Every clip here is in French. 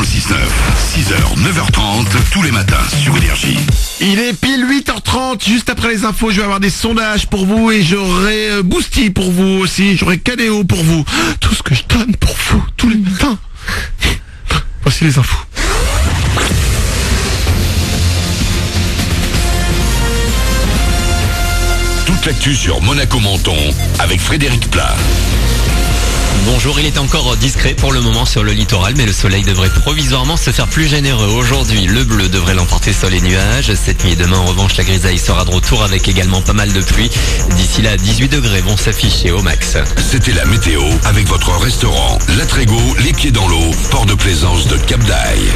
le 6-9. 6h, 9h30, tous les matins sur Énergie. Il est pile 8h30, juste après les infos, je vais avoir des sondages pour vous et j'aurai Boosty pour vous aussi, j'aurai Caléo pour vous. Tout ce que je donne pour vous, tous les matins. Voici les infos. Toute l'actu sur Monaco Menton avec Frédéric Plat. Bonjour, il est encore discret pour le moment sur le littoral, mais le soleil devrait provisoirement se faire plus généreux. Aujourd'hui, le bleu devrait l'emporter sur les nuages. Cette nuit et demain, en revanche, la grisaille sera de retour avec également pas mal de pluie. D'ici là, 18 degrés vont s'afficher au max. C'était la météo avec votre restaurant La Trégo, les pieds dans l'eau, port de plaisance de Cap d'Aille.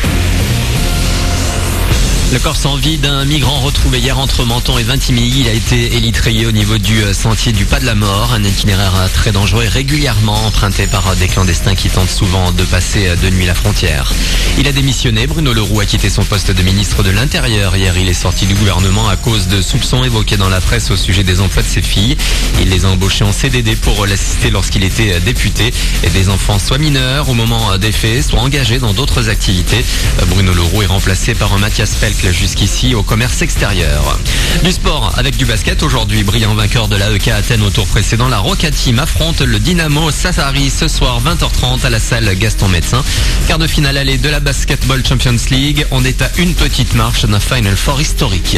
Le corps sans vie d'un migrant retrouvé hier entre Menton et Vintimille. Il a été élytrayé au niveau du sentier du Pas de la Mort, un itinéraire très dangereux et régulièrement emprunté par des clandestins qui tentent souvent de passer de nuit la frontière. Il a démissionné. Bruno Le Roux a quitté son poste de ministre de l'Intérieur. Hier, il est sorti du gouvernement à cause de soupçons évoqués dans la presse au sujet des emplois de ses filles. Il les a embauchés en CDD pour l'assister lorsqu'il était député. Et des enfants soit mineurs au moment des faits, soit engagés dans d'autres activités. Bruno Le Roux est remplacé par un Mathias Pelk jusqu'ici au commerce extérieur. Du sport avec du basket aujourd'hui. Brillant vainqueur de l'AEK Athènes au tour précédent, la Roca Team affronte le Dynamo Safari ce soir 20h30 à la salle Gaston Médecin. Quart de finale aller de la Basketball Champions League. On est à une petite marche d'un Final Four historique.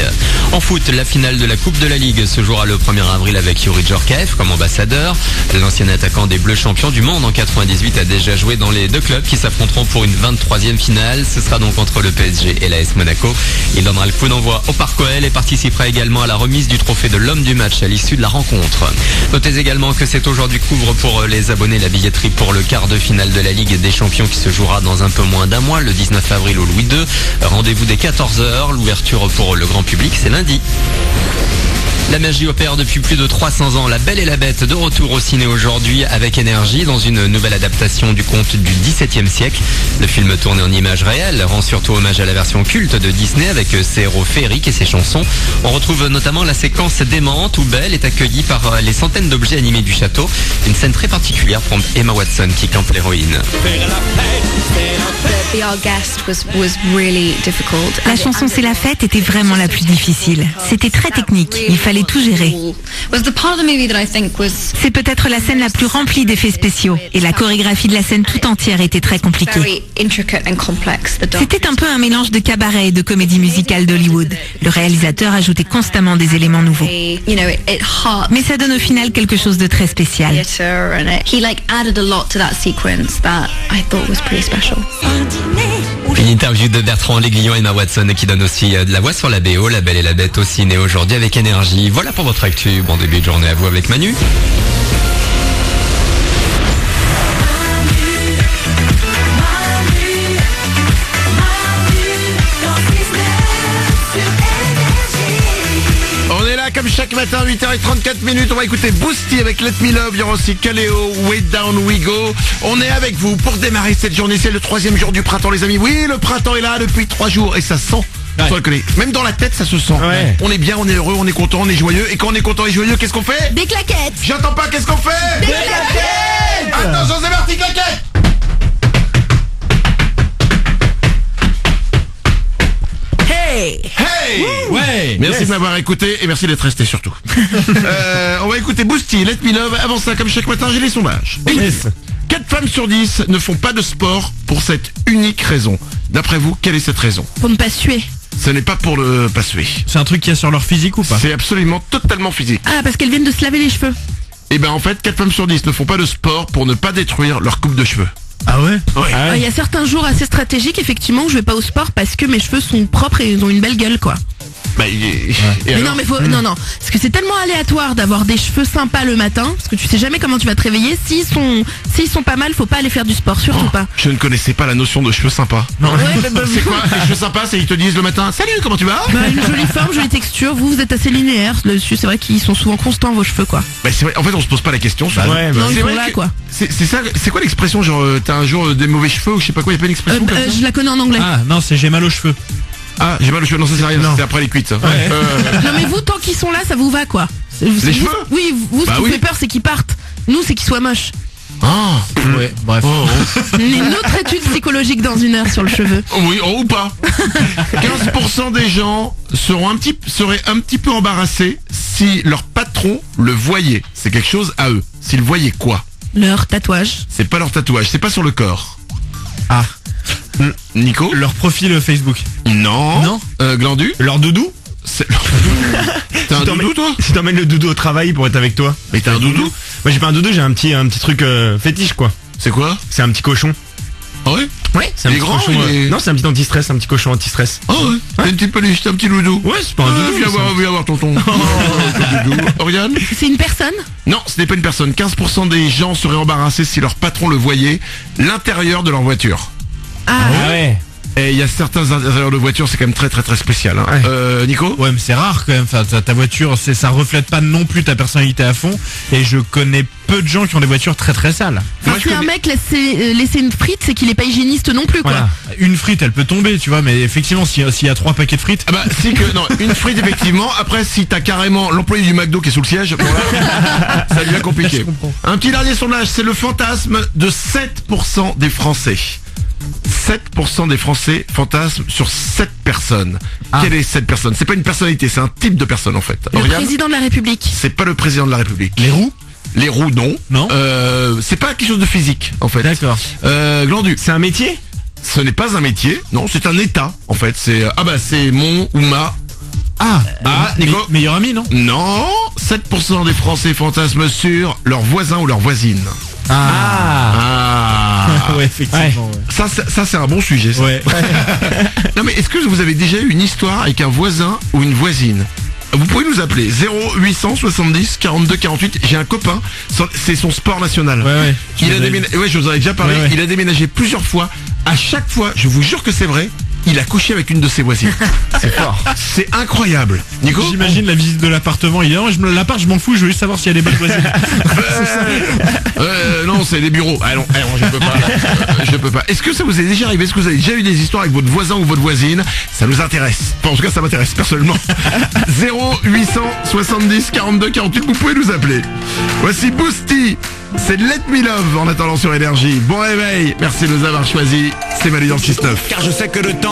En foot, la finale de la Coupe de la Ligue se jouera le 1er avril avec Yuri Djorkaeff comme ambassadeur. L'ancien attaquant des Bleus champions du monde en 98 a déjà joué dans les deux clubs qui s'affronteront pour une 23e finale. Ce sera donc entre le PSG et l'AS Monaco. Il donnera le coup d'envoi au Parc OL et participera également à la remise du trophée de l'homme du match à l'issue de la rencontre. Notez également que c'est aujourd'hui qu'ouvre pour les abonnés la billetterie pour le quart de finale de la Ligue des Champions qui se jouera dans un peu moins d'un mois, le 19 avril au Louis II. Rendez-vous dès 14h. L'ouverture pour le grand public, c'est lundi. La magie opère depuis plus de 300 ans. La Belle et la Bête de retour au ciné aujourd'hui avec Énergie dans une nouvelle adaptation du conte du XVIIe siècle. Le film tourné en images réelles rend surtout hommage à la version culte de Disney avec ses héros féeriques et ses chansons. On retrouve notamment la séquence démente où Belle est accueillie par les centaines d'objets animés du château. Une scène très particulière pour Emma Watson qui campe l'héroïne. La chanson C'est la fête était vraiment la plus difficile. C'était très technique. Il fallait tout gérer. C'est peut-être la scène la plus remplie d'effets spéciaux et la chorégraphie de la scène tout entière était très compliquée. C'était un peu un mélange de cabaret et de comédie musicale d'Hollywood. Le réalisateur ajoutait constamment des éléments nouveaux. Mais ça donne au final quelque chose de très spécial. Une interview de Bertrand L'Aiguillon et Emma Watson qui donne aussi de la voix sur la BO, La Belle et la Bête au ciné aujourd'hui avec Énergie. Voilà pour votre actu. Bon début de journée à vous avec Manu. On est là comme chaque matin, 8h34. On va écouter Boosty avec Let Me Love. Il y aura aussi Caléo, Way Down We Go. On est avec vous pour démarrer cette journée. C'est le 3e jour du printemps, les amis. Oui, le printemps est là depuis 3 jours et ça sent. Ouais. Reconnaît. Même dans la tête, ça se sent. Ouais. On est bien, on est heureux, on est content, on est joyeux. Et quand on est content et joyeux, qu'est-ce qu'on fait? Des claquettes. J'entends pas, qu'est-ce qu'on fait? Des claquettes. Attention, c'est parti, claquettes. Hey. Ouais. Merci de m'avoir écouté et merci d'être resté surtout. On va écouter Boosty, Let Me Love. Avant ça, comme chaque matin, j'ai les sondages. Yes. 4 femmes sur 10 ne font pas de sport pour cette unique raison. D'après vous, quelle est cette raison? Pour ne pas suer. Ce n'est pas pour ne pas suer. C'est un truc qu'il y a sur leur physique ou pas? C'est absolument totalement physique. Ah, parce qu'elles viennent de se laver les cheveux. Et ben en fait, 4 femmes sur 10 ne font pas de sport pour ne pas détruire leur coupe de cheveux. Ah ouais? Ouais. Ah ouais. Il y a certains jours assez stratégiques effectivement où je vais pas au sport parce que mes cheveux sont propres et ils ont une belle gueule quoi. Bah, Mais non mais faut non parce que c'est tellement aléatoire d'avoir des cheveux sympas le matin parce que tu sais jamais comment tu vas te réveiller. S'ils sont pas mal, faut pas aller faire du sport, surtout pas. Je ne connaissais pas la notion de cheveux sympas. Non. Ouais, c'est quoi les cheveux sympas? C'est ils te disent le matin salut, comment tu vas? Une jolie forme, jolie texture. Vous êtes assez linéaire là-dessus. C'est vrai qu'ils sont souvent constants vos cheveux quoi. Bah c'est vrai. En fait on se pose pas la question. Ouais, non, c'est ils sont vrai là que quoi. C'est ça. C'est quoi l'expression genre t'as un jour des mauvais cheveux ou je sais pas quoi? Y a pas une expression comme ça? Je la connais en anglais. Ah non, c'est j'ai mal aux cheveux. Ah, j'ai mal aux cheveux. Non, ça c'est rien. Non. C'est après les cuites. Ça. Ouais. Non mais vous tant qu'ils sont là, ça vous va quoi. Les cheveux? Oui, vous ce Bah qui vous oui. fait peur c'est qu'ils partent. Nous c'est qu'ils soient moches. Ah. Ouais, bref. Une autre étude psychologique dans 1 heure sur le cheveu. Oui, ou pas. 15% des gens seraient un petit peu embarrassés si leur patron le voyait. C'est quelque chose à eux. S'ils voyaient quoi? Leur tatouage. C'est pas leur tatouage, c'est pas sur le corps. Ah, Nico? leur profil Facebook. Non. Non. Glandu? Leur doudou? T'as un doudou, toi? Si t'emmènes le doudou au travail pour être avec toi. Mais t'as un doudou? Moi j'ai pas un doudou, j'ai un petit truc fétiche quoi. C'est quoi? C'est un petit cochon. Ah ouais? Ouais, c'est un Il est petit grand, cochon. il est- Non, c'est un petit anti-stress, un petit cochon anti-stress. Ah ouais. T'as une petite peluche, t'as un petit doudou. Ouais, c'est pas un doudou. Viens voir tonton. Ton doudou. Oriane? C'est une personne? Non, ce n'est pas une personne. 15% des gens seraient embarrassés si leur patron le voyait. L'intérieur de leur voiture. Ah, ouais. Et il y a certains intérieurs de voiture, c'est quand même très très très spécial. Hein. Nico? Ouais, mais c'est rare quand même. Enfin, ta voiture, ça reflète pas non plus ta personnalité à fond. Et je connais peu de gens qui ont des voitures très très sales. Enfin, Moi, je si un connais- mec laisser une frite, c'est qu'il est pas hygiéniste non plus, quoi. Voilà. Une frite, elle peut tomber, tu vois. Mais effectivement, s'il y a 3 paquets de frites. Ah bah si que non, une frite effectivement. Après si t'as carrément l'employé du McDo qui est sous le siège, bon là, ça devient compliqué. Un petit dernier sondage, c'est le fantasme de 7% des Français. 7% des Français fantasment sur 7 personnes. Quelle est cette personne? C'est pas une personnalité, c'est un type de personne en fait. Le Oriane? président de la République. C'est pas le président de la République. Les roues? Les roues, non. Non. C'est pas quelque chose de physique en fait. D'accord. Glandu. C'est un métier? Ce n'est pas un métier, non, c'est un état en fait. C'est c'est mon ou ma. Nico? Meilleur ami, non? Non, 7% des Français fantasment sur leur voisin ou leur voisine. Ouais, effectivement. Ouais. Ça c'est un bon sujet. Ça. Ouais. Non mais est-ce que vous avez déjà eu une histoire avec un voisin ou une voisine? Vous pouvez nous appeler 0870 42 48. J'ai un copain, c'est son sport national. Ouais. Il a déménagé. Ouais, je vous en ai déjà parlé. Ouais. Il a déménagé plusieurs fois. À chaque fois, je vous jure que c'est vrai. Il a couché avec une de ses voisines. C'est fort. C'est incroyable. Nico? J'imagine la visite de l'appartement. Il dit non, l'appart, je m'en fous. Je veux juste savoir s'il y a des bonnes voisines. Non, c'est des bureaux. Ah non, je peux pas. Je peux pas. Est-ce que ça vous est déjà arrivé? Est-ce que vous avez déjà eu des histoires avec votre voisin ou votre voisine? Ça nous intéresse. Enfin, en tout cas, ça m'intéresse personnellement. 0870 42 48. Vous pouvez nous appeler. Voici Boosty. C'est Let Me Love en attendant sur Énergie. Bon réveil. Merci de nous avoir choisis. C'est Mali dans le 6-9. Car je sais que le temps